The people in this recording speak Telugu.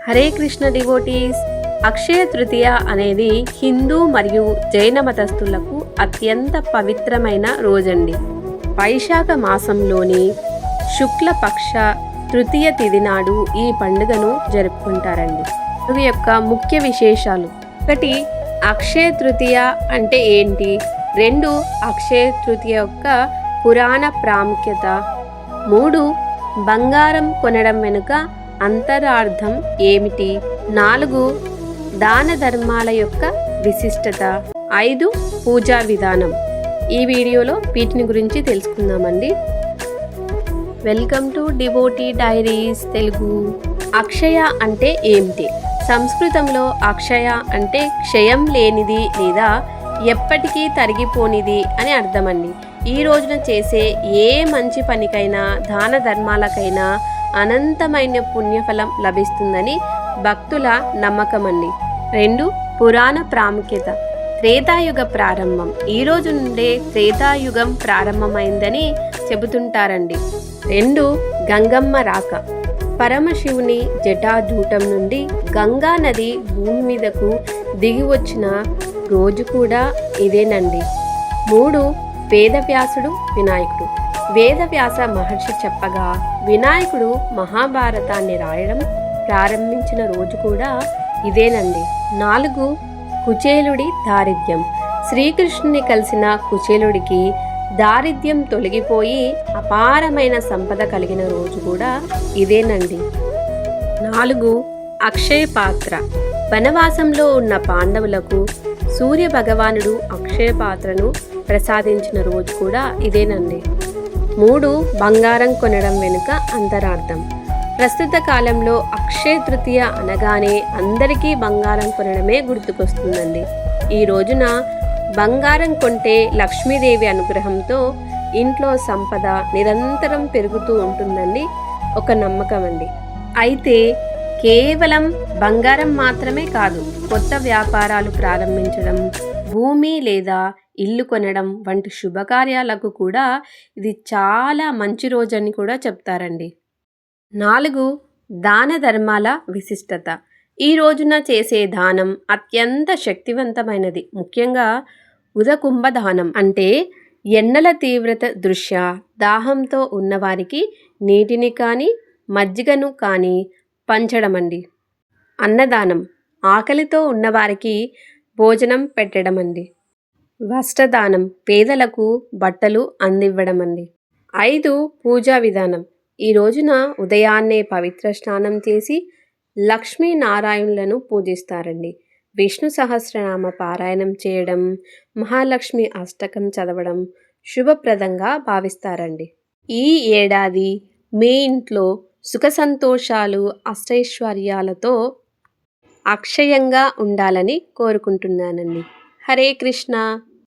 హరే కృష్ణ డివోటీస్. అక్షయ తృతీయ అనేది హిందూ మరియు జైన మతస్థులకు అత్యంత పవిత్రమైన రోజండి. వైశాఖ మాసంలోని శుక్లపక్ష తృతీయ తిథి నాడు ఈ పండుగను జరుపుకుంటారండి. పండుగ యొక్క ముఖ్య విశేషాలు: 1. అక్షయ తృతీయ అంటే ఏంటి? 2. అక్షయ తృతీయ యొక్క పురాణ ప్రాముఖ్యత. 3. బంగారం కొనడం వెనుక అంతరార్థం ఏమిటి? 4. దాన ధర్మాల యొక్క విశిష్టత. 5. పూజా విధానం. ఈ వీడియోలో వీటిని గురించి తెలుసుకుందామండి. Welcome to devotee diaries Telugu. Akshaya అంటే ఏమిటి? సంస్కృతంలో అక్షయ అంటే క్షయం లేనిది లేదా ఎప్పటికీ తరిగిపోనిది అని అర్థమండి. ఈ రోజున చేసే ఏ మంచి పనికైనా దాన ధర్మాలకైనా అనంతమైన పుణ్యఫలం లభిస్తుందని భక్తుల నమ్మకం అండి. 2. పురాణ ప్రాముఖ్యత. త్రేతాయుగ ప్రారంభం. ఈ రోజు నుండే త్రేతాయుగం ప్రారంభమైందని చెబుతుంటారండి. 2. గంగమ్మ రాక. పరమశివుని జటాజూటం నుండి గంగా నది భూమి మీదకు దిగి వచ్చిన రోజు కూడా ఇదేనండి. 3. వేదవ్యాసుడు వినాయకుడు. వేదవ్యాస మహర్షి చెప్పగా వినాయకుడు మహాభారతాన్ని రాయడం ప్రారంభించిన రోజు కూడా ఇదేనండి. 4. కుచేలుడి దారిద్ర్యం. శ్రీకృష్ణుని కలిసిన కుచేలుడికి దారిద్ర్యం తొలగిపోయి అపారమైన సంపద కలిగిన రోజు కూడా ఇదేనండి. 4. అక్షయ పాత్ర. వనవాసంలో ఉన్న పాండవులకు సూర్య భగవానుడు అక్షయ పాత్రను ప్రసాదించిన రోజు కూడా ఇదేనండి. 3. బంగారం కొనడం వెనుక అంతరార్థం. ప్రస్తుత కాలంలో అక్షయ తృతీయ అనగానే అందరికీ బంగారం కొనడమే గుర్తుకొస్తుందండి. ఈ రోజున బంగారం కొంటే లక్ష్మీదేవి అనుగ్రహంతో ఇంట్లో సంపద నిరంతరం పెరుగుతూ ఉంటుందండి ఒక నమ్మకం అండి. అయితే కేవలం బంగారం మాత్రమే కాదు, కొత్త వ్యాపారాలు ప్రారంభించడం, భూమి లేదా ఇల్లు కొనడం వంటి శుభకార్యాలకు కూడా ఇది చాలా మంచి రోజని కూడా చెప్తారండి. 4. దాన ధర్మాల విశిష్టత. ఈ రోజున చేసే దానం అత్యంత శక్తివంతమైనది. ముఖ్యంగా ఉదకుంభ దానం అంటే ఎండల తీవ్రత దృష్ట్యా దాహంతో ఉన్నవారికి నీటిని కానీ మజ్జిగను కానీ పంచడమండి. అన్నదానం ఆకలితో ఉన్నవారికి భోజనం పెట్టడమండి. వస్త్రదానం పేదలకు బట్టలు అందివ్వడమండి. 5. పూజా విధానం. ఈ రోజున ఉదయాన్నే పవిత్ర స్నానం చేసి లక్ష్మీనారాయణులను పూజిస్తారండి. విష్ణు సహస్రనామ పారాయణం చేయడం, మహాలక్ష్మి అష్టకం చదవడం శుభప్రదంగా భావిస్తారండి. ఈ ఏడాది మీ ఇంట్లో సుఖ సంతోషాలు అష్టైశ్వర్యాలతో అక్షయంగా ఉండాలని కోరుకుంటున్నానండి. హరే కృష్ణ.